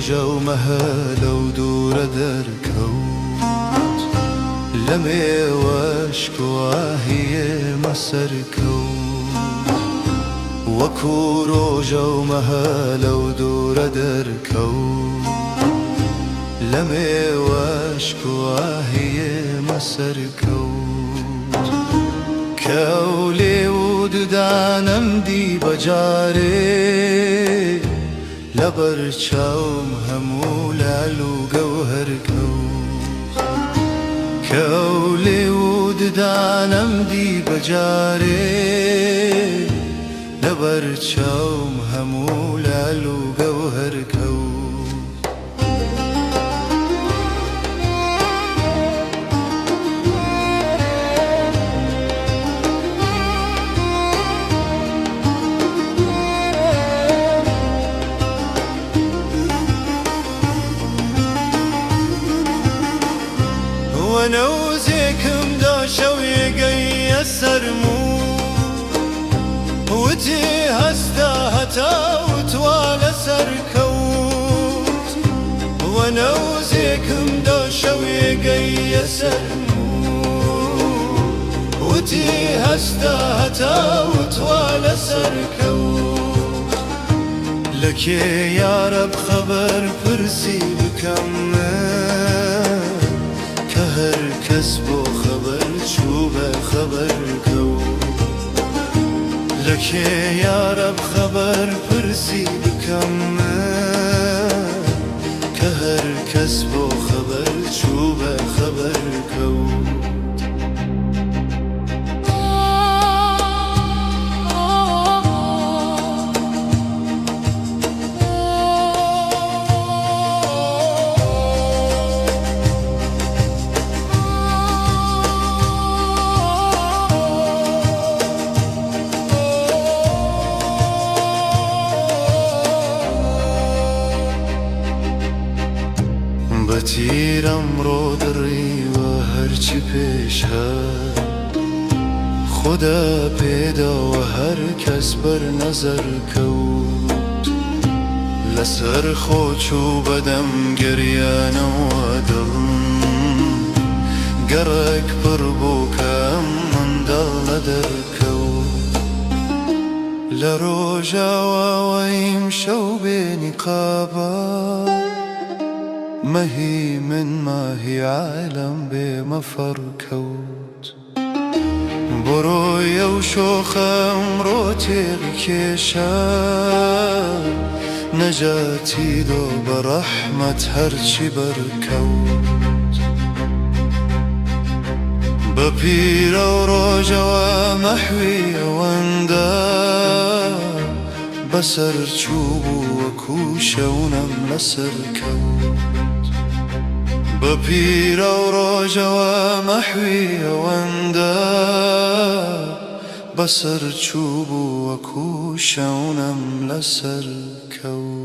ڕۆژە و مەهەلە و دوورە دەرکەوت لە مێوەش گواهیێ مەسەرکەوت وەکو ڕۆژە و مەهەلە و دوورە دەرکەوت لە مێوەش گواهیێ مەسەرکەوت کەولێ و ددانەم دی بەجارێ لەبەر چاوم هەموو لال و گەوهەر کەوت کەولێ و ددانەم دی بەجارێ لەبەر چاوم هەموو لال و گەوهەر کەوت نەوزێکم دا شەوێگەیە سەرموو وتی هەستا هەتا وتوا لەسەر کەوت وە نەوزێکم دا شەوێگەیە سەرموو وتی هەستا هەتا وتوا لەسەر کەوت لە کێ یارەب خەبەر پرسی بکەم هەر کەس بۆ خەبەر چوو بە خەبەر کەوت لە کێ یارەب خەبەر پرسی بکەم کە هەر کەس بۆ خەبەر چوو بە خەبەر کەوت بەتیرم ڕۆدڕیوە هەرچی پێش هات خودە پێداوە هەر کەس بەرنەزەر کەوت لەسەر خۆچوو بەدەم گەریانەوە دڵم گەڕێک پڕ بوو کەم منداڵ لە دەرکەوت لە ڕۆژاوەوەیم شەو بێنیقابە مەهی من ماهی عالەم بێمەفەڕ کەوت بڕۆیە و شۆخەم ڕۆ تێغی کێشە نەجاتی دۆ بە ڕەحمەت هەرچی بەرکەوت بە پیرە و ڕۆژەوە مەحوی ئەوەندە بەسەر چوو بوو وەکو شەونەم لەسەر کەوت بە پیرە و ڕۆژەوە مەحوی ئەوەندە بەسەر چوو بوو وەکو شەونەم لەسەر کەوت